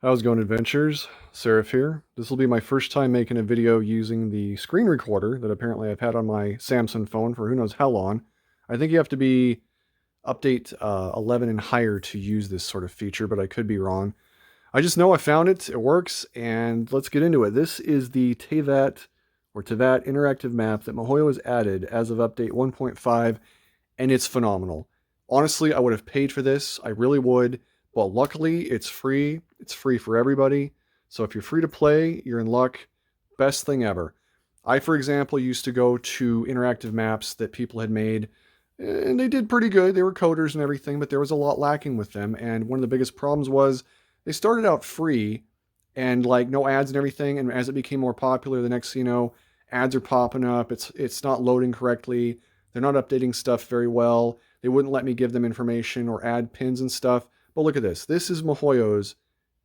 How's it going, adventures? Seraph here. This will be my first time making a video using the screen recorder that apparently I've had on my Samsung phone for who knows how long. I think you have to be update 11 and higher to use this sort of feature, but I could be wrong. I just know I found it, it works, and let's get into it. This is the Teyvat interactive map that Mihoyo has added as of update 1.5, and it's phenomenal. Honestly, I would have paid for this. I really would. But luckily, it's free. It's free for everybody. So if you're free to play, you're in luck. Best thing ever. I, for example, used to go to interactive maps that people had made, and they did pretty good. They were coders and everything, but there was a lot lacking with them. And one of the biggest problems was they started out free and like no ads and everything. And as it became more popular, the next thing you know, ads are popping up. It's not loading correctly. They're not updating stuff very well. They wouldn't let me give them information or add pins and stuff. But look at this. This is Mihoyo's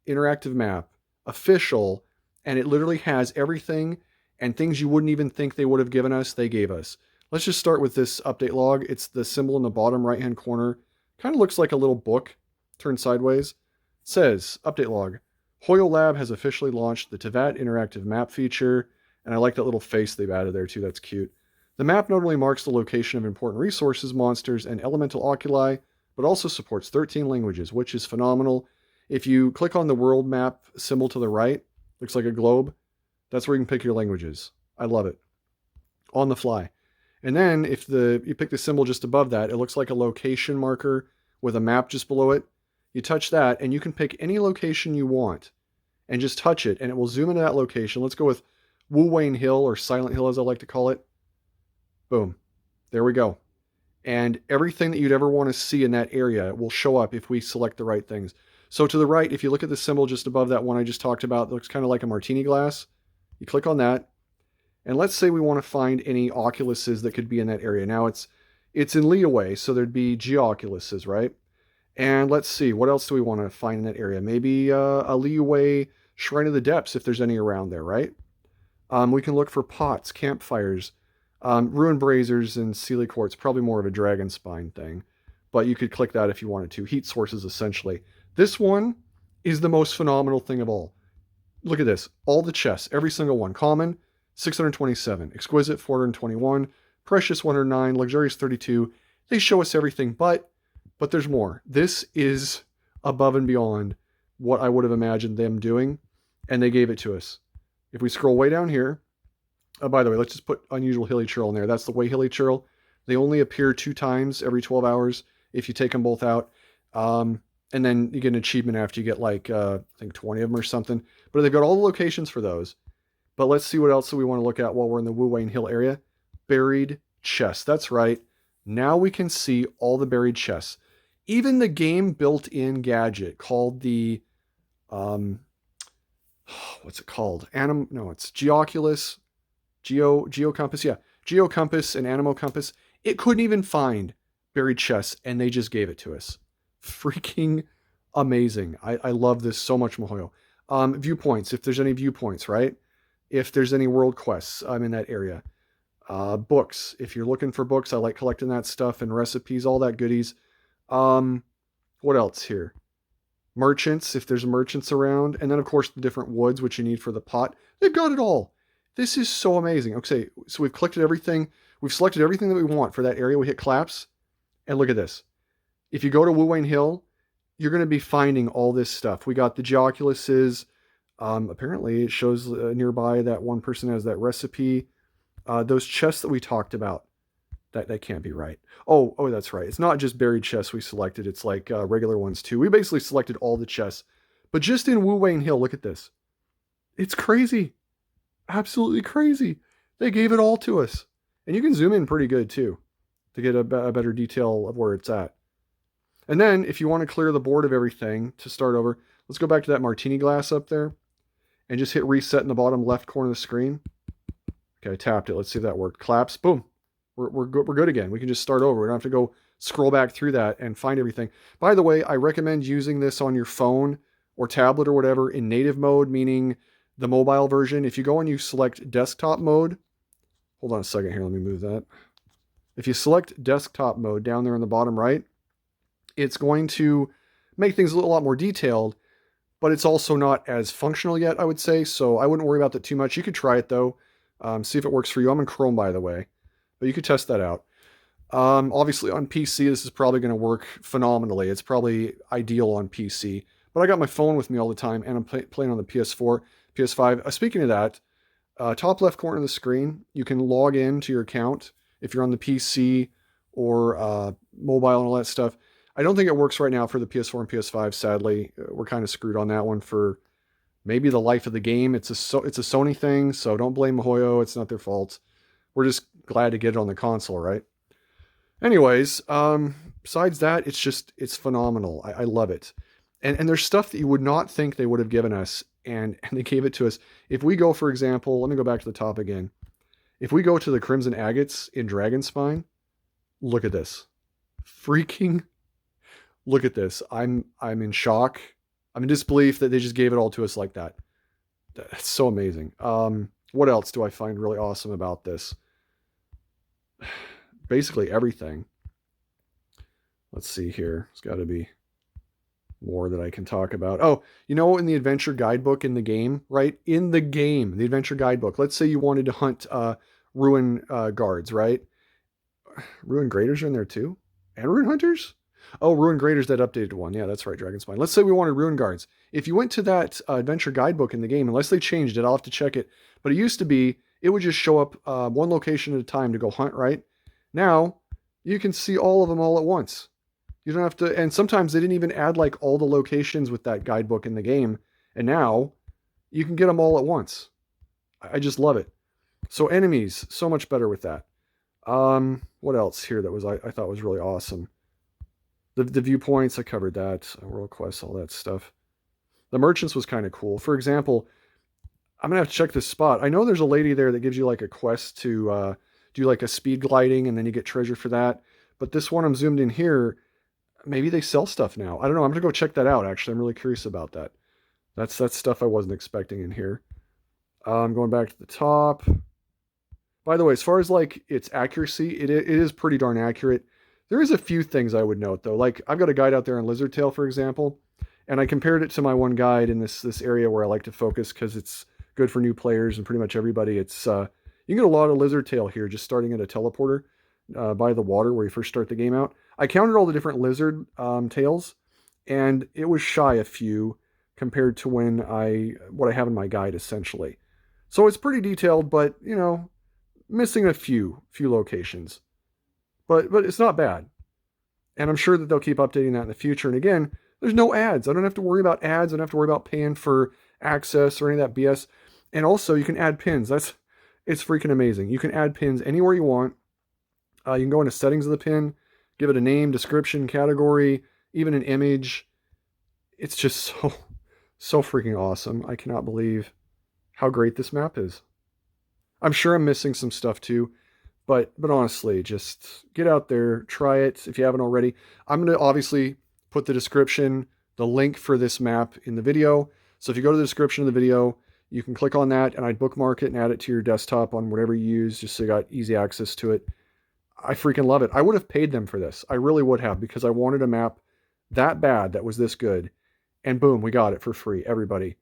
interactive map, official, and it literally has everything and things you wouldn't even think they would have given us, they gave us. Let's just start with this update log. It's the symbol in the bottom right-hand corner. Kind of looks like a little book turned sideways. It says, update log, Hoyo Lab has officially launched the Teyvat interactive map feature, and I like that little face they've added there too, that's cute. The map not only marks the location of important resources, monsters, and elemental oculi, but also supports 13 languages, which is phenomenal. If you click on the world map symbol to the right, looks like a globe, that's where you can pick your languages. I love it. On the fly. And then if you pick the symbol just above that, it looks like a location marker with a map just below it. You touch that and you can pick any location you want and just touch it and it will zoom into that location. Let's go with Wu Wayne Hill, or Silent Hill as I like to call it. Boom. There we go. And everything that you'd ever want to see in that area will show up if we select the right things. So to the right, if you look at the symbol just above that one I just talked about, it looks kind of like a martini glass. You click on that, and let's say we want to find any oculuses that could be in that area. Now it's in Leeway, so there'd be geoculuses, right? And let's see, what else do we want to find in that area? Maybe a Leeway Shrine of the Depths, if there's any around there, right? We can look for pots, campfires, ruined braziers, and Sealy quartz, probably more of a dragon spine thing. But you could click that if you wanted to. Heat sources, essentially. This one is the most phenomenal thing of all. Look at this. All the chests, every single one. Common, 627. Exquisite, 421. Precious, 109. Luxurious, 32. They show us everything, but there's more. This is above and beyond what I would have imagined them doing, and they gave it to us. If we scroll way down here, by the way, let's just put unusual hilly churl in there. That's the way hilly churl. They only appear 2 times every 12 hours if you take them both out. And then you get an achievement after you get like, I think 20 of them or something. But they've got all the locations for those. But let's see what else we want to look at while we're in the Wu Wayne Hill area. Buried chests. That's right. Now we can see all the buried chests. Even the game built-in gadget called the, what's it called? It's Geoculus. Geocompass, yeah. Geocompass and Animo Compass. It couldn't even find buried chests, and they just gave it to us. Freaking amazing. I love this so much, Mihoyo. Viewpoints, if there's any viewpoints, right? If there's any world quests, I'm in that area. Books, if you're looking for books, I like collecting that stuff, and recipes, all that goodies. What else here? Merchants, if there's merchants around. And then, of course, the different woods, which you need for the pot. They've got it all. This is so amazing. Okay, so we've collected everything. We've selected everything that we want for that area. We hit collapse. And look at this. If you go to Wu Wayne Hill, you're going to be finding all this stuff. We got the geoculuses. Apparently, it shows nearby that one person has that recipe. Those chests that we talked about. That can't be right. Oh, that's right. It's not just buried chests we selected. It's like regular ones too. We basically selected all the chests. But just in Wu Wayne Hill, look at this. It's crazy. Absolutely crazy. They gave it all to us. And you can zoom in pretty good too to get a better detail of where it's at. And then if you want to clear the board of everything to start over, let's go back to that martini glass up there and just hit reset in the bottom left corner of the screen. Okay, I tapped it. Let's see if that worked. Collapse. Boom. We're good again. We can just start over. We don't have to go scroll back through that and find everything. By the way, I recommend using this on your phone or tablet or whatever in native mode, meaning the mobile version. If you go and you select desktop mode, hold on a second here, let me move that. If you select desktop mode down there in the bottom right, it's going to make things a lot more detailed. but it's also not as functional yet, I would say. So I wouldn't worry about that too much. You could try it though, see if it works for you. I'm in Chrome, by the way, but you could test that out. Obviously on PC, this is probably going to work phenomenally. It's probably ideal on PC, but I got my phone with me all the time, and I'm playing on the PS4, PS5. Speaking of that, top left corner of the screen, you can log in to your account if you're on the PC or mobile and all that stuff. I don't think it works right now for the PS4 and PS5. Sadly, we're kind of screwed on that one for maybe the life of the game. It's a Sony thing, so don't blame Mihoyo. It's not their fault. We're just glad to get it on the console, right? Anyways, besides that, it's phenomenal. I love it. And there's stuff that you would not think they would have given us, and they gave it to us. If we go, for example, let me go back to the top again. If we go to the Crimson Agates in Dragonspine, look at this. Freaking look at this. I'm in shock. I'm in disbelief that they just gave it all to us like that. That's so amazing. What else do I find really awesome about this? Basically everything. Let's see here. There's got to be more that I can talk about. Oh, in the adventure guidebook in the game, right? In the game, the adventure guidebook. Let's say you wanted to hunt ruin guards, right? Ruin graders are in there too? And ruin hunters? Oh, ruin graders, that updated one. Yeah, that's right, Dragonspine. Let's say we wanted ruin guards. If you went to that adventure guidebook in the game, unless they changed it, I'll have to check it. But it used to be, it would just show up one location at a time to go hunt, right? Now, you can see all of them all at once. You don't have to, and sometimes they didn't even add like all the locations with that guidebook in the game. And now you can get them all at once. I just love it. So enemies, so much better with that. What else here that was I thought was really awesome? The viewpoints, I covered that. World quests, all that stuff. The merchants was kind of cool. For example, I'm gonna have to check this spot. I know there's a lady there that gives you like a quest to do like a speed gliding, and then you get treasure for that. But this one I'm zoomed in here, maybe they sell stuff now. I don't know. I'm gonna go check that out. Actually, I'm really curious about that. That's stuff I wasn't expecting in here. Going back to the top. By the way, as far as like its accuracy, it is pretty darn accurate. There is a few things I would note though. Like I've got a guide out there on Lizard Tail, for example, and I compared it to my one guide in this area where I like to focus because it's good for new players and pretty much everybody. It's you can get a lot of Lizard Tail here just starting at a teleporter by the water where you first start the game out. I counted all the different lizard tails, and it was shy a few compared to what I have in my guide essentially. So it's pretty detailed, but missing a few locations. But it's not bad. And I'm sure that they'll keep updating that in the future. And again, there's no ads. I don't have to worry about ads. I don't have to worry about paying for access or any of that BS. And also you can add pins. It's freaking amazing. You can add pins anywhere you want. You can go into settings of the pin, give it a name, description, category, even an image. It's just so freaking awesome. I cannot believe how great this map is. I'm sure I'm missing some stuff too, but honestly, just get out there, try it if you haven't already. I'm going to obviously put the description, the link for this map in the video. So if you go to the description of the video, you can click on that, and I'd bookmark it and add it to your desktop on whatever you use, just so you got easy access to it. I freaking love it. I would have paid them for this. I really would have, because I wanted a map that bad that was this good. And boom, we got it for free, everybody.